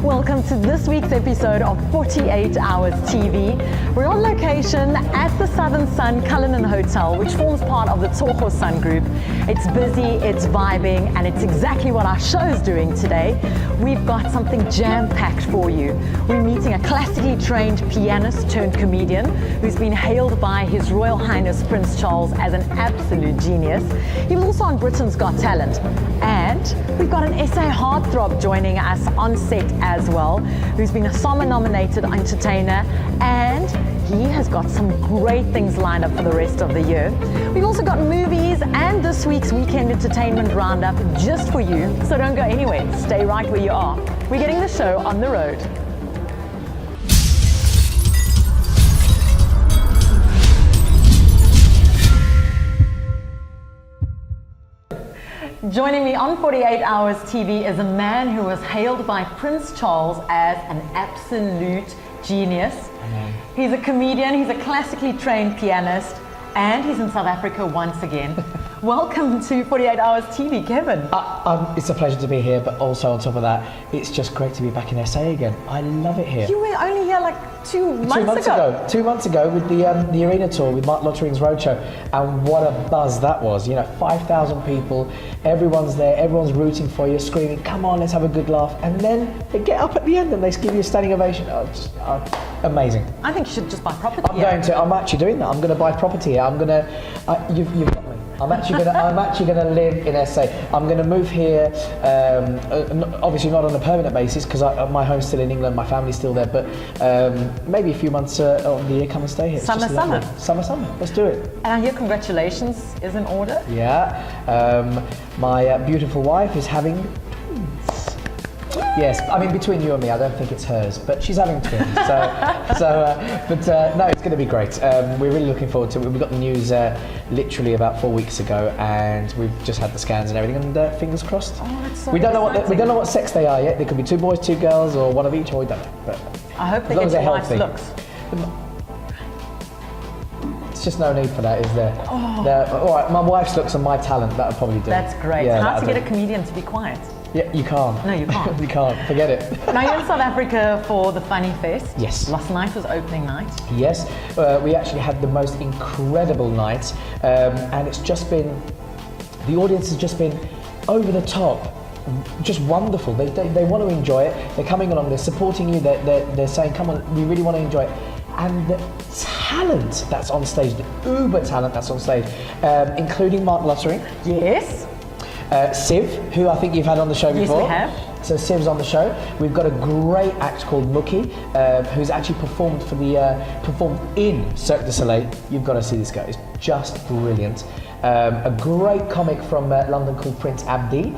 Welcome to this week's episode of 48 Hours TV. We're on location at the Southern Sun Cullinan Hotel, which forms part of the Toho Sun Group. It's busy, it's vibing, and it's exactly what our show's doing today. We've got something jam-packed for you. We're meeting a classically trained pianist turned comedian who's been hailed by His Royal Highness Prince Charles as an absolute genius. He was also on Britain's Got Talent. And we've got an SA heartthrob joining us on set as well, who's been a SAMA-nominated entertainer, and he has got some great things lined up for the rest of the year. We've also got movies and this week's weekend entertainment roundup just for you, so don't go anywhere. Stay right where you are. We're getting the show on the road. Joining me on 48 Hours TV is a man who was hailed by Prince Charles as an absolute genius. He's a comedian, he's a classically trained pianist, and he's in South Africa once again. Welcome to 48 Hours TV, Kevin. It's a pleasure to be here, but also on top of that, it's just great to be back in SA again. I love it here. You were only here like 2 months ago. 2 months ago with the arena tour with Mark Lottering's Roadshow, and what a buzz that was. You know, 5,000 people, everyone's there, everyone's rooting for you, screaming, come on, let's have a good laugh. And then they get up at the end and they give you a standing ovation. Amazing. I think you should just buy property. I'm actually doing that. I'm going to buy property here. You've got me. I'm actually going to live in SA. I'm going to move here, obviously not on a permanent basis because my home's still in England, my family's still there, but maybe a few months of the year come and stay here. Summer. Let's do it. And I hear congratulations is in order. Yeah, my beautiful wife is having twins. Yes, I mean between you and me, I don't think it's hers, but she's having twins. No, it's going to be great. We're really looking forward to it. We got the news literally about 4 weeks ago, and we've just had the scans and everything. And fingers crossed. Oh, that's so we don't know what sex they are yet. They could be 2 boys, 2 girls, or one of each. Or we don't know. But I hope they get your wife's looks. It's just no need for that, is there? All right, my wife's looks and my talent, that would probably do. That's great. Yeah, how to get a comedian to be quiet? Yeah, you can't. No, you can't. You can't. Forget it. Now you're in South Africa for the Funny Fest. Yes. Last night was opening night. Yes. We actually had the most incredible night, and it's just been, the audience has just been over the top. Just wonderful. They want to enjoy it. They're coming along. They're supporting you. They're saying, "Come on, we really want to enjoy it." And the talent that's on stage, the uber talent that's on stage, including Mark Lottering. Yes. Siv, who I think you've had on the show before. Yes, we have. So Siv's on the show. We've got a great act called Mookie, who's actually performed in Cirque du Soleil. You've got to see this guy. It's just brilliant. A great comic from London called Prince Abdi,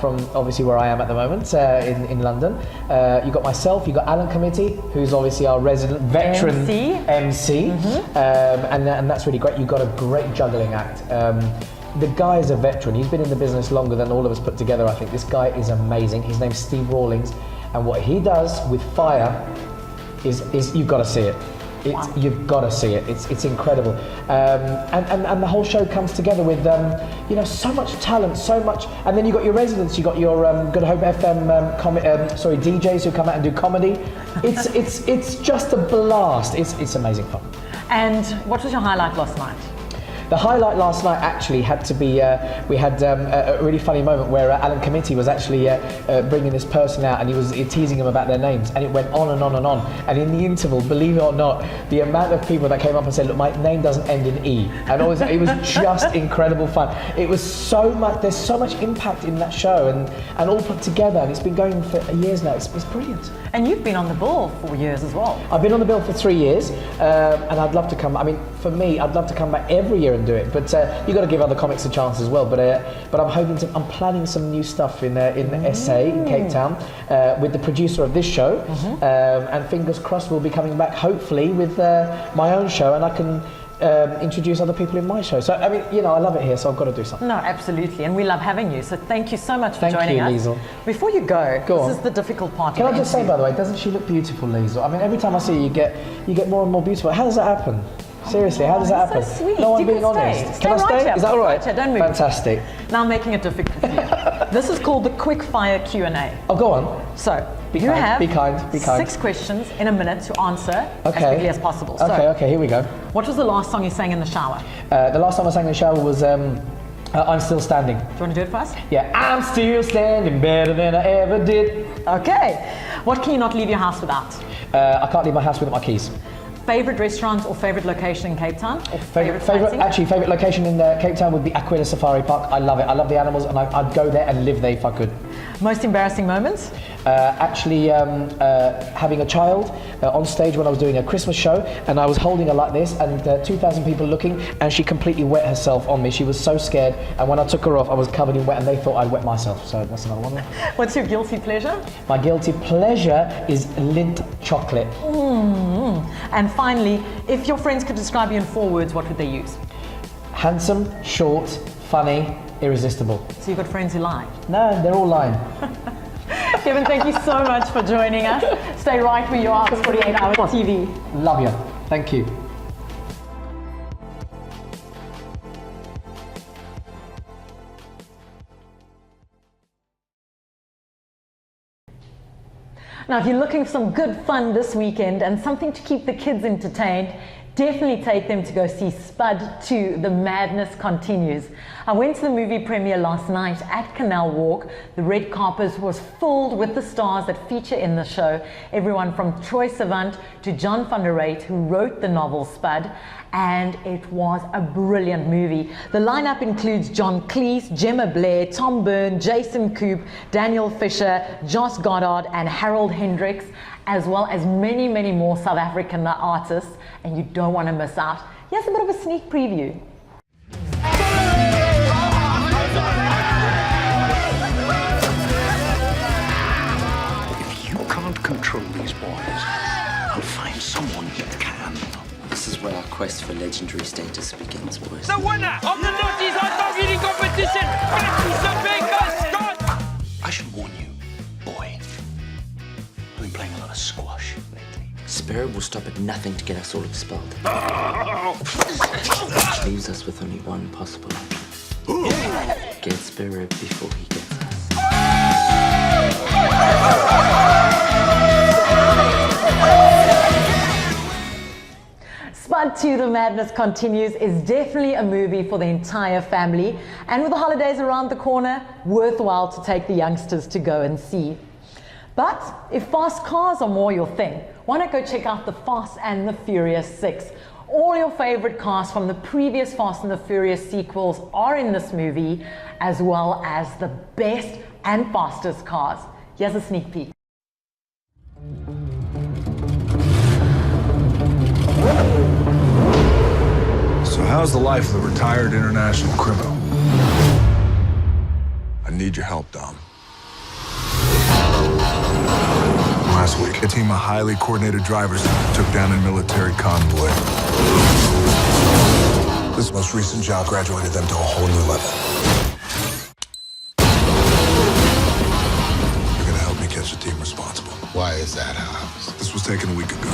from obviously where I am at the moment in London. You've got myself, you've got Alan Committee, who's obviously our resident veteran MC. And that's really great. You've got a great juggling act. The guy is a veteran. He's been in the business longer than all of us put together, I think. This guy is amazing. His name's Steve Rawlings, and what he does with fire is you've got to see it. Wow. You've got to see it. It's incredible, and the whole show comes together with so much talent, so much, and then you got your residents, you got your Good Hope FM DJs who come out and do comedy. It's just a blast. It's amazing fun. And what was your highlight last night? The highlight last night actually had to be, we had a really funny moment where Alan Committee was actually bringing this person out, and he was teasing them about their names, and it went on and on and on. And in the interval, believe it or not, the amount of people that came up and said, look, my name doesn't end in E. And it was just incredible fun. It was so much, there's so much impact in that show, and all put together, and it's been going for years now. It's brilliant. And you've been on the bill for years as well. I've been on the bill for 3 years, and I'd love to come. I mean, for me, I'd love to come back every year and do it. But you got to give other comics a chance as well. But I'm planning some new stuff in SA in Cape Town with the producer of this show, and fingers crossed we'll be coming back hopefully with my own show, and I can introduce other people in my show. So I mean, I love it here, so I've got to do something. No, absolutely, and we love having you. So thank you so much for joining us. Liesl. Before you go, this is the difficult part. Can I just say, by the way, doesn't she look beautiful, Liesl? I mean, every time I see you, you get more and more beautiful. How does that happen? Seriously, how does that happen? So sweet. No, I'm You being can honest. stay. Can I Stay stay? right here. Is that all right? Right here, don't move. Fantastic. Now I'm making it difficult for you. This is called the quick fire Q&A. Oh, go on. So, Be you kind, have be kind, be kind. 6 questions in a minute to answer as Okay. quickly as possible. So, Okay, here we go. what was the last song you sang in the shower? The last time I sang in the shower was I'm Still Standing. Do you want to do it for us? Yeah, I'm still standing better than I ever did. Okay. What can you not leave your house without? I can't leave my house without my keys. Favorite restaurant or favorite location in Cape Town? Or favorite sightseeing? Favorite location in Cape Town would be Aquila Safari Park. I love it. I love the animals, and I'd go there and live there if I could. Most embarrassing moments? Having a child on stage when I was doing a Christmas show, and I was holding her like this, and 2,000 people looking, and she completely wet herself on me. She was so scared, and when I took her off, I was covered in wet, and they thought I'd wet myself. So that's another one. What's your guilty pleasure? My guilty pleasure is Lindt chocolate. And finally, if your friends could describe you in 4 words, what would they use? Handsome, short, funny, irresistible. So you've got friends who lie. No, they're all lying. Kevin, thank you so much for joining us. Stay right where you are. It's 48 Hours TV. Love you. Thank you. Now, if you're looking for some good fun this weekend and something to keep the kids entertained, definitely take them to go see Spud 2, The Madness Continues. I went to the movie premiere last night at Canal Walk. The red carpet was filled with the stars that feature in the show. Everyone from Troye Sivan to John van der Reet, who wrote the novel Spud, and it was a brilliant movie. The lineup includes John Cleese, Gemma Blair, Tom Byrne, Jason Koop, Daniel Fisher, Josh Goddard, and Harold Hendricks, as well as many, many more South African artists, and you don't want to miss out. Here's a bit of a sneak preview. If you can't control these boys, I'll find someone who can. This is where our quest for legendary status begins, boys. The winner of the Naughties Hot Dog Eating Competition, Becky Sabeka Scott! I should warn you, boy. I've been playing a lot of squash lately. Spirit will stop at nothing to get us all expelled. Which leaves us with only one possible option. Get Spirit before he gets us. Spud 2, The Madness Continues is definitely a movie for the entire family, and with the holidays around the corner, worthwhile to take the youngsters to go and see. But if fast cars are more your thing, why not go check out The Fast and the Furious 6? All your favorite cars from the previous Fast and the Furious sequels are in this movie, as well as the best and fastest cars. Here's a sneak peek. So how's the life of a retired international criminal? I need your help, Dom. Last week, a team of highly coordinated drivers took down a military convoy. This most recent job graduated them to a whole new level. You're gonna help me catch the team responsible. Why is that, Hobbs? This was taken a week ago.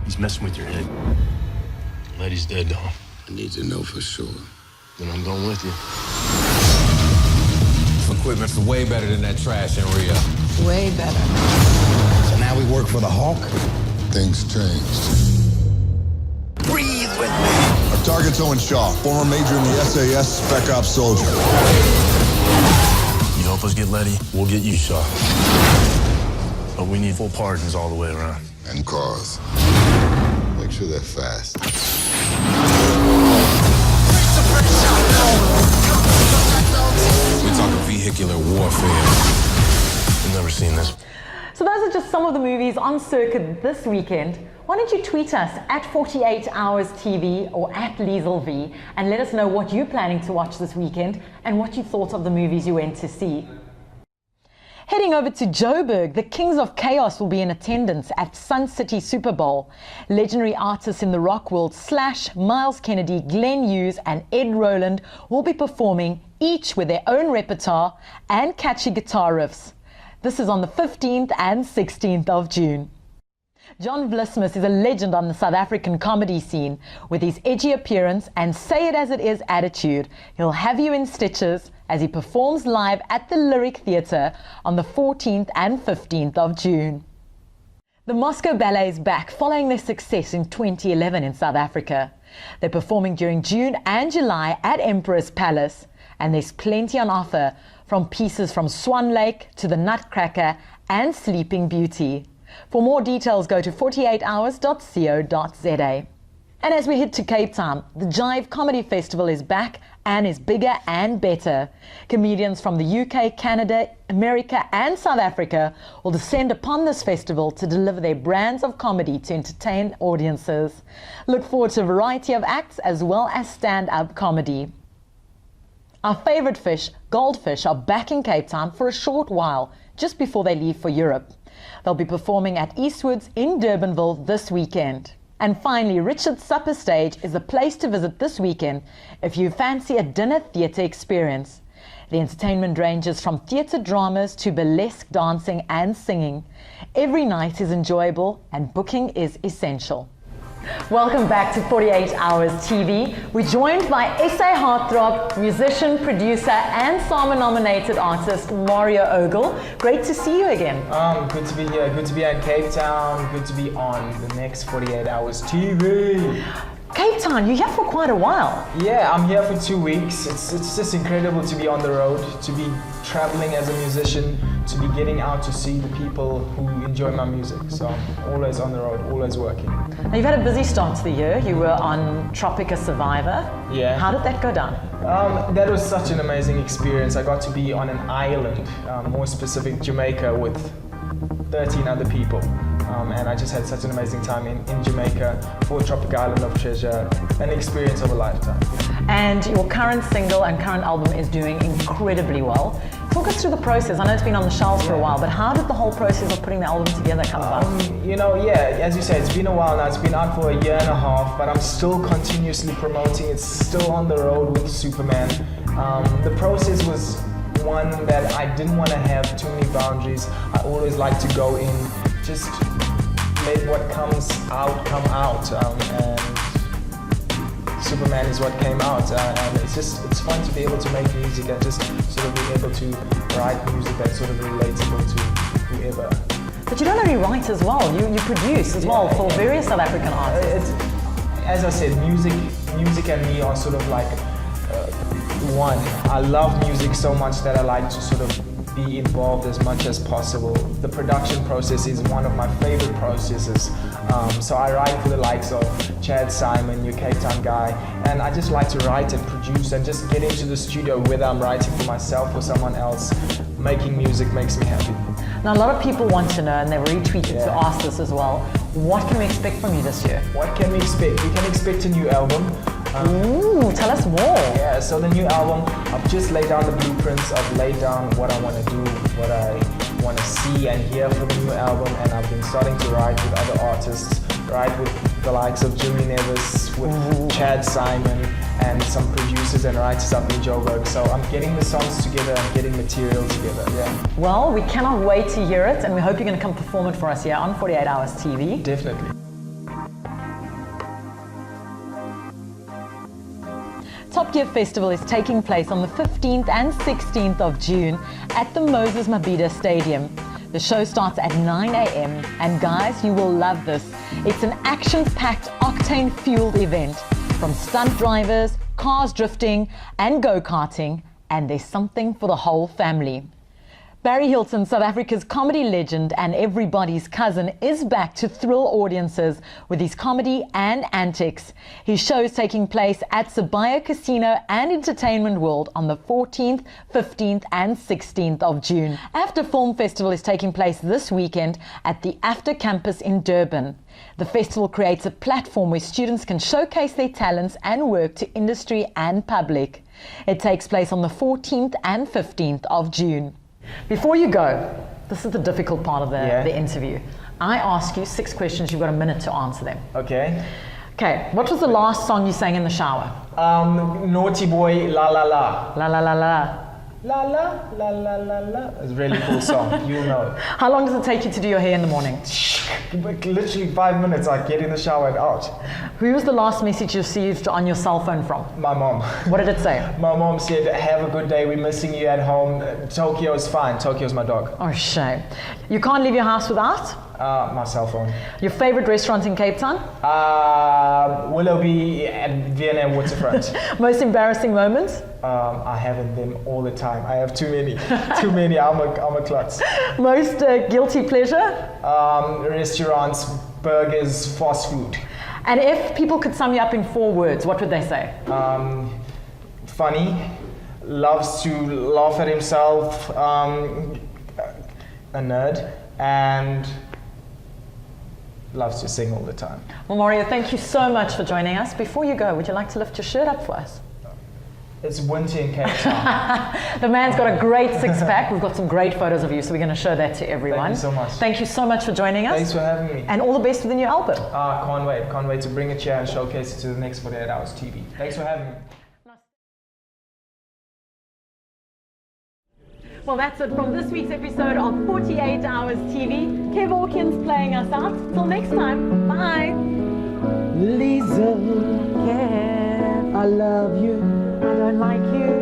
He's messing with your head. Letty's dead, Dom. I need to know for sure. Then I'm going with you. Equipment's way better than that trash in Rio. Way better. So now we work for the Hawk? Things changed. Breathe with me! Our target's Owen Shaw, former major in the SAS Spec Ops soldier. You help us get Letty, we'll get you shot. But we need full pardons all the way around. And cars. Make sure they're fast. We're talking vehicular warfare. I've never seen this. So those are just some of the movies on circuit this weekend. Why don't you tweet us at 48 Hours TV or at LieselV and let us know what you're planning to watch this weekend and what you thought of the movies you went to see. Heading over to Joburg, the Kings of Chaos will be in attendance at Sun City Super Bowl. Legendary artists in the rock world Slash, Miles Kennedy, Glenn Hughes and Ed Roland will be performing, each with their own repertoire and catchy guitar riffs. This is on the 15th and 16th of June. John Vlismus is a legend on the South African comedy scene. With his edgy appearance and say it as it is attitude, he'll have you in stitches as he performs live at the Lyric Theatre on the 14th and 15th of June. The Moscow Ballet is back following their success in 2011 in South Africa. They're performing during June and July at Emperor's Palace, and there's plenty on offer, from pieces from Swan Lake to The Nutcracker and Sleeping Beauty. For more details, go to 48hours.co.za. And as we head to Cape Town, the Jive Comedy Festival is back and is bigger and better. Comedians from the UK, Canada, America and South Africa will descend upon this festival to deliver their brands of comedy to entertain audiences. Look forward to a variety of acts as well as stand-up comedy. Our favourite fish, goldfish, are back in Cape Town for a short while, just before they leave for Europe. They'll be performing at Eastwoods in Durbanville this weekend. And finally, Richard's Supper Stage is a place to visit this weekend if you fancy a dinner theatre experience. The entertainment ranges from theatre dramas to burlesque dancing and singing. Every night is enjoyable and booking is essential. Welcome back to 48 Hours TV. We're joined by SA heartthrob, musician, producer and SAMA-nominated artist Mario Ogle. Great to see you again. Good to be here. Good to be in Cape Town. Good to be on the next 48 Hours TV. Cape Town, you're here for quite a while. Yeah, I'm here for 2 weeks. It's just incredible to be on the road, to be traveling as a musician, to be getting out to see the people who enjoy my music. So I'm always on the road, always working. Now you've had a busy start to the year. You were on Tropica Survivor. Yeah. How did that go down? That was such an amazing experience. I got to be on an island, more specific Jamaica, with 13 other people. And I just had such an amazing time in Jamaica for Tropic Island of Treasure, an experience of a lifetime. And your current single and current album is doing incredibly well. Talk us through the process. I know it's been on the shelves for a while, but how did the whole process of putting the album together come about? As you said, it's been a while now. It's been out for a year and a half, but I'm still continuously promoting. It's still on the road with Superman. The process was one that I didn't want to have too many boundaries. I always like to go in, just let what comes out come out, and Superman is what came out, and it's fun to be able to make music and just sort of be able to write music that's sort of relatable to whoever. But you don't only write as well, you produce as well for various South African artists. As I said, music and me are sort of like one. I love music so much that I like to sort of be involved as much as possible. The production process is one of my favorite processes. So I write for the likes of Chad Simon, your Cape Town guy, and I just like to write and produce and just get into the studio, whether I'm writing for myself or someone else. Making music makes me happy. Now a lot of people want to know, and they've retweeted to ask this as well, what can we expect from you this year? What can we expect? We can expect a new album. Ooh, tell us more. Yeah, so the new album, I've just laid down the blueprints, I've laid down what I want to do, what I want to see and hear for the new album, and I've been starting to write with other artists, write with the likes of Jimmy Nevis, with Chad Simon, and some producers and writers up in Joburg. So I'm getting the songs together, I'm getting material together, yeah. Well, we cannot wait to hear it, and we hope you're going to come perform it for us here on 48 Hours TV. Definitely. Top Gear Festival is taking place on the 15th and 16th of June at the Moses Mabhida Stadium. The show starts at 9 a.m. and guys, you will love this. It's an action-packed, octane-fueled event, from stunt drivers, cars drifting and go-karting, and there's something for the whole family. Barry Hilton, South Africa's comedy legend and everybody's cousin, is back to thrill audiences with his comedy and antics. His show is taking place at Sibaya Casino and Entertainment World on the 14th, 15th and 16th of June. After Film Festival is taking place this weekend at the After Campus in Durban. The festival creates a platform where students can showcase their talents and work to industry and public. It takes place on the 14th and 15th of June. Before you go, this is the difficult part of the interview. I ask you 6 questions, you've got a minute to answer them. Okay. Okay, what was the last song you sang in the shower? Naughty Boy, La La La. La La La La. La la la la la la. It's a really cool song. You'll know. How long does it take you to do your hair in the morning? Literally 5 minutes. I get in the shower and out. Who was the last message you received on your cell phone from? My mom. What did it say? My mom said, "Have a good day. We're missing you at home. Tokyo's fine. Tokyo's my dog." Oh, shame. You can't leave your house without? My cell phone. Your favorite restaurant in Cape Town? Willoughby at Vienna Waterfront. Most embarrassing moments? I have them all the time. I have too many. Too many. I'm a klutz. Most guilty pleasure? Restaurants, burgers, fast food. And if people could sum you up in 4 words, what would they say? Funny, loves to laugh at himself, a nerd, and loves to sing all the time. Well, Mario, thank you so much for joining us. Before you go, would you like to lift your shirt up for us? It's winter in Cape Town. The man's got a great six-pack. We've got some great photos of you, so we're going to show that to everyone. Thank you so much. Thank you so much for joining us. Thanks for having me. And all the best with the new album. Can't wait. Can't wait to bring it here and showcase it to the next 48 Hours TV. Thanks for having me. Well, that's it from this week's episode of 48 Hours TV. Kev Hawkins playing us out. Till next time. Bye. Lisa, Kev, I love you. I don't like you.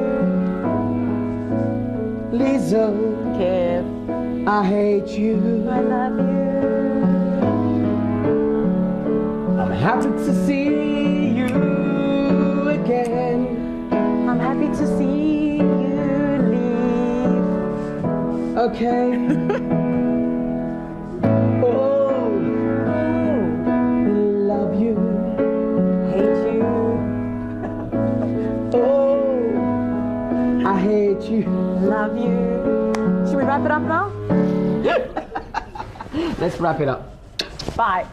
Lisa, Kev, I hate you. I love you. I'm happy to see you again. I'm happy to see you leave. Okay. Oh, love you. Hate you. Oh, I hate you. Love you. Should we wrap it up now? Let's wrap it up. Bye.